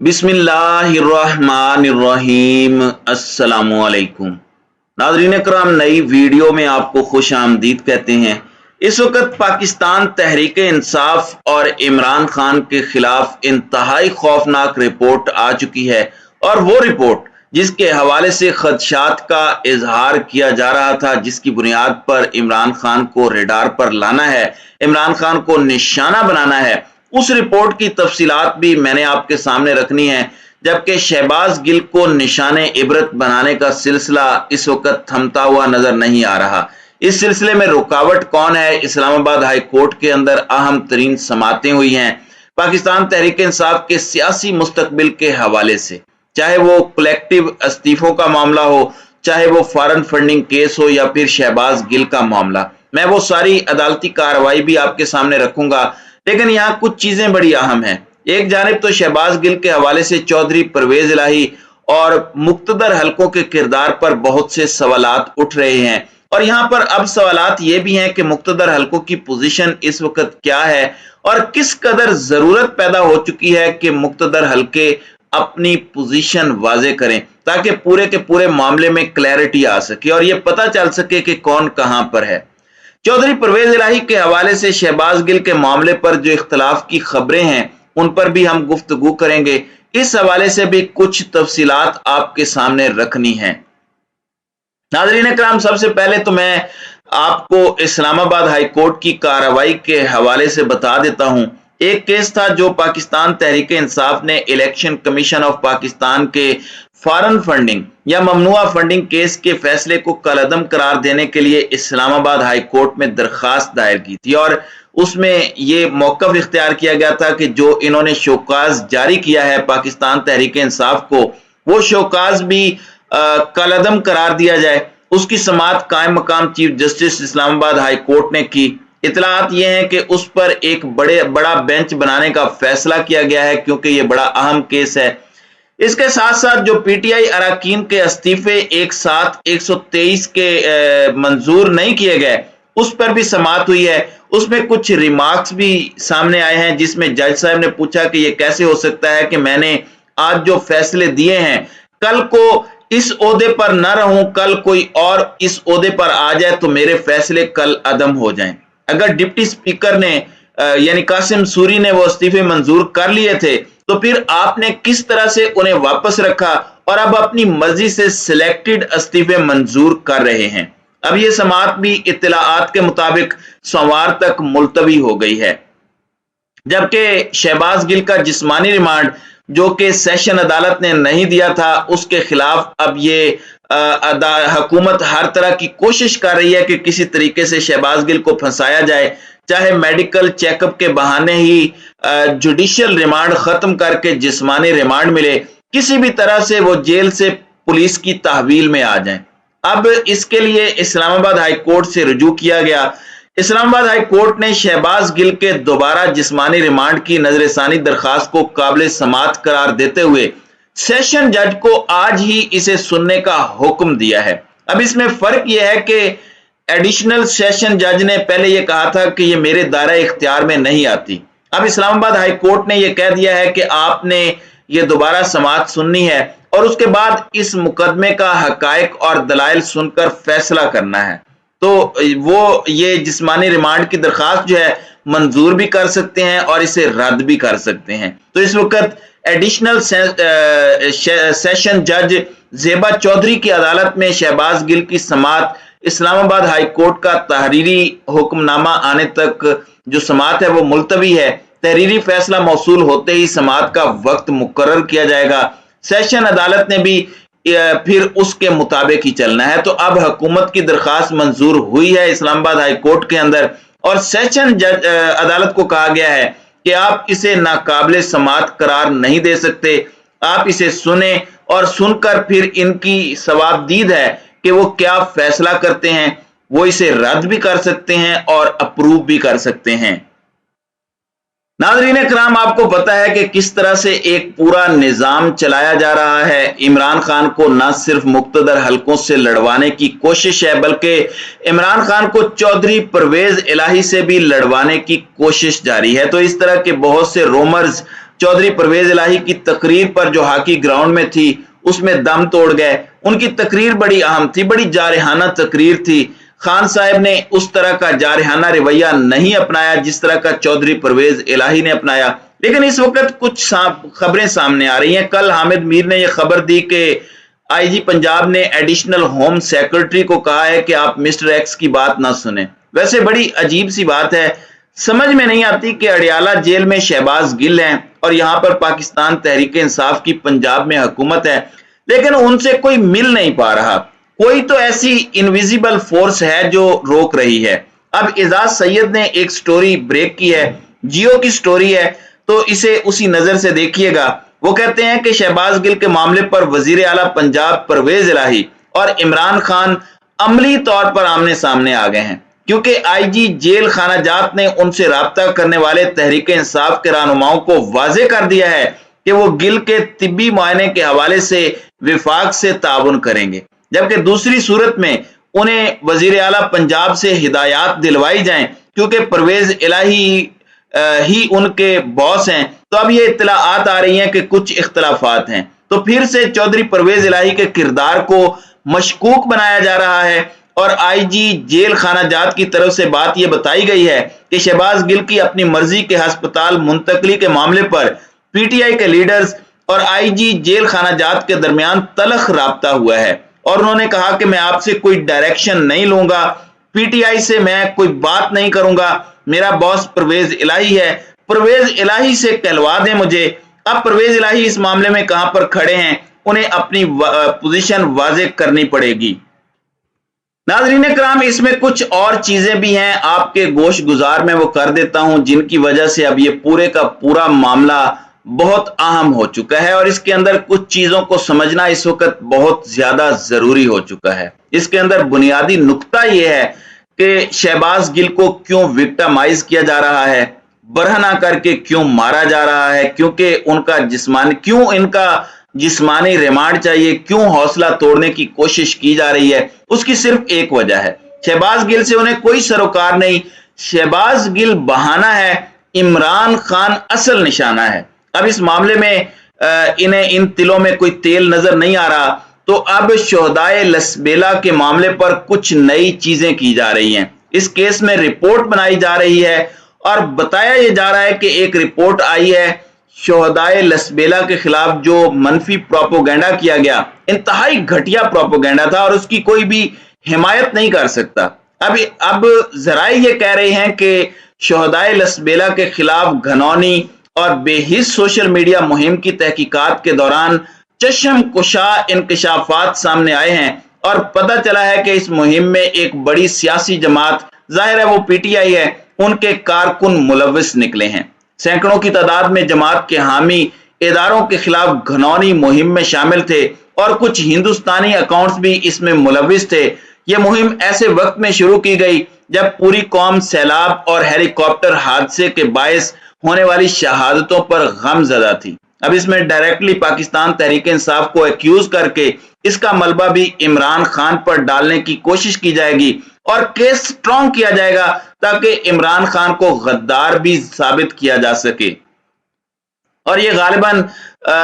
बिस्मिल्लाहिर्रहमानिर्रहीम। अस्सलामुअलैकुम नाज़रीन कराम, नई वीडियो में आपको खुश आमदीद कहते हैं। इस वक्त पाकिस्तान तहरीक इंसाफ और इमरान खान के खिलाफ इंतहाई खौफनाक रिपोर्ट आ चुकी है, और वो रिपोर्ट जिसके हवाले से खदशात का इजहार किया जा रहा था, जिसकी बुनियाद पर इमरान खान को रेडार पर लाना है, इमरान खान को निशाना बनाना है, उस रिपोर्ट की तफसीलात भी मैंने आपके सामने रखनी है। जबकि शहबाज गिल को निशाने इबरत बनाने का सिलसिला इस वक्त थमता हुआ नजर नहीं आ रहा। इस सिलसिले में रुकावट कौन है? इस्लामाबाद हाई कोर्ट के अंदर अहम तरीन समातें हुई हैं पाकिस्तान तहरीक इंसाफ के सियासी मुस्तकबिल के हवाले से, चाहे वो कलेक्टिव इस्तीफों का मामला हो, चाहे वो फॉरेन फंडिंग केस हो, या फिर शहबाज गिल का मामला। मैं वो सारी अदालती कार्रवाई भी आपके सामने रखूंगा, लेकिन यहाँ कुछ चीजें बड़ी अहम हैं। एक जानिब तो शहबाज गिल के हवाले से चौधरी परवेज इलाही और मुक्तदर हलकों के किरदार पर बहुत से सवालात उठ रहे हैं, और यहाँ पर अब सवालात ये भी हैं कि मुक्तदर हलकों की पोजीशन इस वक्त क्या है और किस कदर जरूरत पैदा हो चुकी है कि मुक्तदर हलके अपनी पोजीशन वाजे करें, ताकि पूरे के पूरे मामले में क्लैरिटी आ सके और ये पता चल सके कि कौन कहां पर है। चौधरी परवेज इलाही के हवाले से शहबाज गिल के मामले पर जो इख्तलाफ की खबरें हैं उन पर भी हम गुफ्तगू करेंगे। इस हवाले से भी कुछ तफसीलात आपके सामने रखनी है। नाज़रीन इकराम, सबसे पहले तो मैं आपको इस्लामाबाद हाई कोर्ट की कार्रवाई के हवाले से बता देता हूं। एक केस था जो पाकिस्तान तहरीक इंसाफ ने इलेक्शन कमीशन ऑफ पाकिस्तान के फॉरेन फंडिंग या ममनुआ फंडिंग केस के फैसले को कलअदम करार देने के लिए इस्लामाबाद हाई कोर्ट में दरखास्त दायर की थी, और उसमें ये मौक़िफ़ इख्तियार किया गया था कि जो इन्होंने शोकाज जारी किया है पाकिस्तान तहरीक इंसाफ को, वो शोकाज भी कलअदम करार दिया जाए। उसकी समाअत कायम मकाम chief justice Islamabad high court ने की। इतलात ये हैं कि उस पर एक बड़ा बेंच बनाने का फैसला किया गया है, क्योंकि ये बड़ा अहम केस है। इसके साथ साथ जो पीटीआई अरकान के इस्तीफे एक साथ 123 के मंजूर नहीं किए गए, उस पर भी समाअत हुई है। उसमें कुछ रिमार्क्स भी सामने आए हैं, जिसमें जज साहब ने पूछा कि ये कैसे हो सकता है कि मैंने आज जो फैसले दिए हैं, कल को इस ओहदे पर न रहूं, कल कोई और इस ओहदे पर आ जाए तो मेरे फैसले कल अदम हो जाएं। अगर डिप्टी स्पीकर ने यानी कासिम सूरी ने वो इस्तीफे मंजूर कर लिए थे, तो फिर आपने किस तरह से उन्हें वापस रखा और अब अपनी मर्जी से सिलेक्टेड इस्तीफे मंजूर कर रहे हैं। अब ये समाअत भी इत्तलाआत के मुताबिक सोमवार तक मुलतवी हो गई है। जबकि शहबाज गिल का जिस्मानी रिमांड जो कि सेशन अदालत ने नहीं दिया था, उसके खिलाफ अब ये हुकूमत हर तरह की कोशिश कर रही है कि किसी तरीके से शहबाज गिल को फंसाया जाए, चाहे मेडिकल चेकअप के बहाने ही जुडिशियल रिमांड खत्म करके जिस्मानी रिमांड मिले, किसी भी तरह से वो जेल से पुलिस की तहवील में आ जाएं। अब इसके लिए इस्लामाबाद हाई कोर्ट से रुजू किया गया। इस्लामाबाद हाई कोर्ट ने शहबाज गिल के दोबारा जिस्मानी रिमांड की नजरसानी दरखास्त को काबिल समाअत करार देते हुए सेशन जज को आज ही इसे सुनने का हुक्म दिया है। अब इसमें फर्क यह है कि एडिशनल सेशन जज ने पहले यह कहा था कि यह मेरे दायरा इख्तियार में नहीं आती। अब इस्लामाबाद हाई कोर्ट ने यह कह दिया है कि आपने ये दोबारा समाअत सुननी है और उसके बाद इस मुकदमे का हकायक और दलाइल सुनकर फैसला करना है। तो वो ये जिस्मानी रिमांड की दरखास्त जो है मंजूर भी कर सकते हैं और इसे रद्द भी कर सकते हैं। तो इस वक्त एडिशनल सेशन जज जेबा चौधरी की अदालत में शहबाज गिल की समाअत इस्लामाबाद हाई कोर्ट का तहरीरी हुक्मनामा आने तक जो समाअत है वो मुलतवी है। तहरीरी फैसला मौसूल होते ही समाअत का वक्त मुकर्रर किया जाएगा। सेशन अदालत ने भी फिर उसके मुताबिक ही चलना है। तो अब हुकूमत की दरखास्त मंजूर हुई है इस्लामाबाद हाई कोर्ट के अंदर, और सेशन अदालत को कहा गया है कि आप इसे नाकाबिले समाअत करार नहीं दे सकते, आप इसे सुने और सुनकर फिर इनकी सवाबदीद है कि वो क्या फैसला करते हैं। वो इसे रद्द भी कर सकते हैं और अप्रूव भी कर सकते हैं। नाज़रीन इकराम, आपको पता है कि किस तरह से एक पूरा निजाम चलाया जा रहा है। इमरान खान को न सिर्फ मुक्तदर हलकों से लड़वाने की कोशिश है, बल्कि इमरान खान को चौधरी परवेज इलाही से भी लड़वाने की कोशिश जारी है। तो इस तरह के बहुत से रोमर्स चौधरी परवेज इलाही की तकरीर पर जो हॉकी ग्राउंड में थी उसमें दम तोड़ गए। उनकी तकरीर बड़ी अहम थी, बड़ी जारहाना तकरीर थी। खान साहब ने उस तरह का जारहाना रवैया नहीं अपनाया जिस तरह का चौधरी परवेज इलाही ने अपनाया। लेकिन इस वक्त कुछ खबरें सामने आ रही हैं। कल हामिद मीर ने यह खबर दी कि आईजी पंजाब ने एडिशनल होम सेक्रेटरी को कहा है कि आप मिस्टर एक्स की बात ना सुने। वैसे बड़ी अजीब सी बात है, समझ में नहीं आती कि अडियाला जेल में शहबाज गिल हैं और यहाँ पर पाकिस्तान तहरीक इंसाफ की पंजाब में हुकूमत है, लेकिन उनसे कोई मिल नहीं पा रहा। कोई तो ऐसी इनविजिबल फोर्स है जो रोक रही है। अब एजाज सैयद ने एक स्टोरी ब्रेक की है, जियो की स्टोरी है, तो इसे उसी नजर से देखिएगा। वो कहते हैं कि शहबाज गिल के मामले पर वजीर आला पंजाब परवेज इलाही और इमरान खान अमली तौर पर आमने सामने आ गए हैं, क्योंकि आईजी जेल खाना जात ने उनसे राब्ता करने वाले तहरीक इंसाफ के रहनुमाओं को वाजे कर दिया है कि वो गिल के तिब्बी मुआयने के हवाले से विफाक से ताउन करेंगे, जबकि दूसरी सूरत में उन्हें वजीर आला पंजाब से हिदायत दिलवाई जाएं क्योंकि परवेज इलाही ही उनके बॉस हैं। तो अब ये इत्तलाआत आ रही हैं कि कुछ इख्तलाफात हैं, तो फिर से चौधरी परवेज इलाही के किरदार को मशकूक बनाया जा रहा है और आईजी जेल खाना जात की तरफ से बात यह बताई गई है कि शहबाज गिल की अपनी मर्जी के हस्पताल मुंतकली के मामले पर पीटीआई के लीडर्स और आईजी जेल खाना जात के दरमियान तलख राब्ता हुआ है और उन्होंने कहा कि मैं आपसे कोई डायरेक्शन नहीं लूंगा, पीटीआई से मैं कोई बात नहीं करूंगा, मेरा बॉस परवेज इलाही है, परवेज इलाही से कहलवा दें मुझे। अब परवेज इलाही इस मामले में कहां पर खड़े हैं, उन्हें अपनी पोजीशन वाजे करनी पड़ेगी। नाज़रीन कराम, इसमें कुछ और चीजें भी हैं, आपके गोश गुजार में वो कर देता हूं, जिनकी वजह से अब ये पूरे का पूरा मामला बहुत अहम हो चुका है और इसके अंदर कुछ चीजों को समझना इस वक्त बहुत ज्यादा जरूरी हो चुका है। इसके अंदर बुनियादी नुक्ता यह है कि शहबाज गिल को क्यों विक्टिमाइज किया जा रहा है, बरहना करके क्यों मारा जा रहा है, क्योंकि इनका जिस्मानी रिमांड चाहिए, क्यों हौसला तोड़ने की कोशिश की जा रही है, उसकी सिर्फ एक वजह है, शहबाज गिल से उन्हें कोई सरोकार नहीं। शहबाज गिल बहाना है, इमरान खान असल निशाना है। अब इस मामले में इन्हें इन तिलों में कोई तेल नजर नहीं आ रहा, तो अब शोहदाए लसबेला के मामले पर कुछ नई चीजें की जा रही हैं। इस केस में रिपोर्ट बनाई जा रही है और बताया यह जा रहा है कि एक रिपोर्ट आई है शोहदाए लसबेला के खिलाफ जो मनफी प्रोपोगेंडा किया गया, इंतहाई घटिया प्रोपोगेंडा था और उसकी कोई भी हिमायत नहीं कर सकता। अब जराए ये कह रहे हैं कि शोहदाए लसबेला के खिलाफ घनौनी और बेहिस सोशल मीडिया मुहिम की तहकीकात के दौरान चश्म कुशा इंकशाफात सामने आए हैं और पता चला है कि इस मुहिम में एक बड़ी सियासी जमात, जाहिर है वो पीटीआई है, उनके कारकुन मुलविस निकले हैं। सैकड़ों की तादाद में जमात के हामी इदारों के खिलाफ घनौनी मुहिम में शामिल थे और कुछ हिंदुस्तानी अकाउंट्स भी इसमें मुलविस थे। यह मुहिम ऐसे वक्त में शुरू की गई जब पूरी कौम सैलाब और हेलीकॉप्टर हादसे के बायस होने वाली शहादतों पर गमज़दा थी। अब इसमें डायरेक्टली पाकिस्तान तहरीक इंसाफ को एक्यूज करके इसका मलबा भी इमरान खान पर डालने की कोशिश की जाएगी और केस स्ट्रॉन्ग किया जाएगा ताकि इमरान खान को गद्दार भी साबित किया जा सके। और ये गालिबन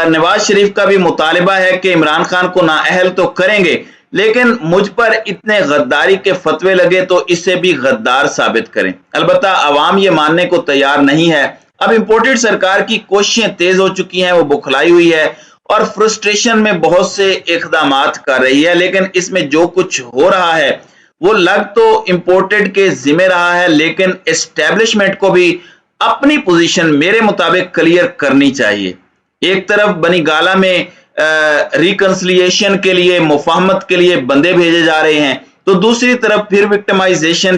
नवाज शरीफ का भी मुतालिबा है कि इमरान खान को नाअहल तो करेंगे, लेकिन मुझ पर इतने गद्दारी के फतवे लगे तो इससे भी गद्दार साबित करें। अलबत्ता अवाम ये मानने को तैयार नहीं है। अब इंपोर्टेड सरकार की कोशिशें तेज हो चुकी हैं, वो बुखलाई हुई है और फ्रस्ट्रेशन में बहुत से इक़दामात कर रही है, लेकिन इसमें जो कुछ हो रहा है वो लग तो इंपोर्टेड के जिम्मे रहा है, लेकिन एस्टेब्लिशमेंट को भी अपनी पोजीशन मेरे मुताबिक क्लियर करनी चाहिए। एक तरफ बनी गाला में रिकंसिलिएशन के लिए, मुफाहमत के लिए बंदे भेजे जा रहे हैं, तो दूसरी तरफ फिर विक्टिमाइजेशन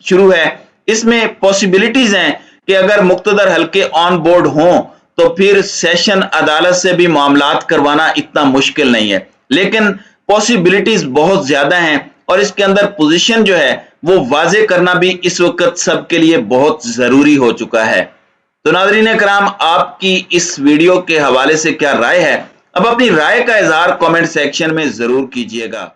शुरू है। इसमें पॉसिबिलिटीज हैं कि अगर मुक्तदर हल्के ऑन बोर्ड हों तो फिर सेशन अदालत से भी मामलात करवाना इतना मुश्किल नहीं है, लेकिन पॉसिबिलिटीज बहुत ज्यादा हैं और इसके अंदर पोजीशन जो है वो वाजे करना भी इस वक्त सबके लिए बहुत जरूरी हो चुका है। तो नाज़रीन कराम, आपकी इस वीडियो के हवाले से क्या राय है? अब अपनी राय का इजहार कमेंट सेक्शन में जरूर कीजिएगा।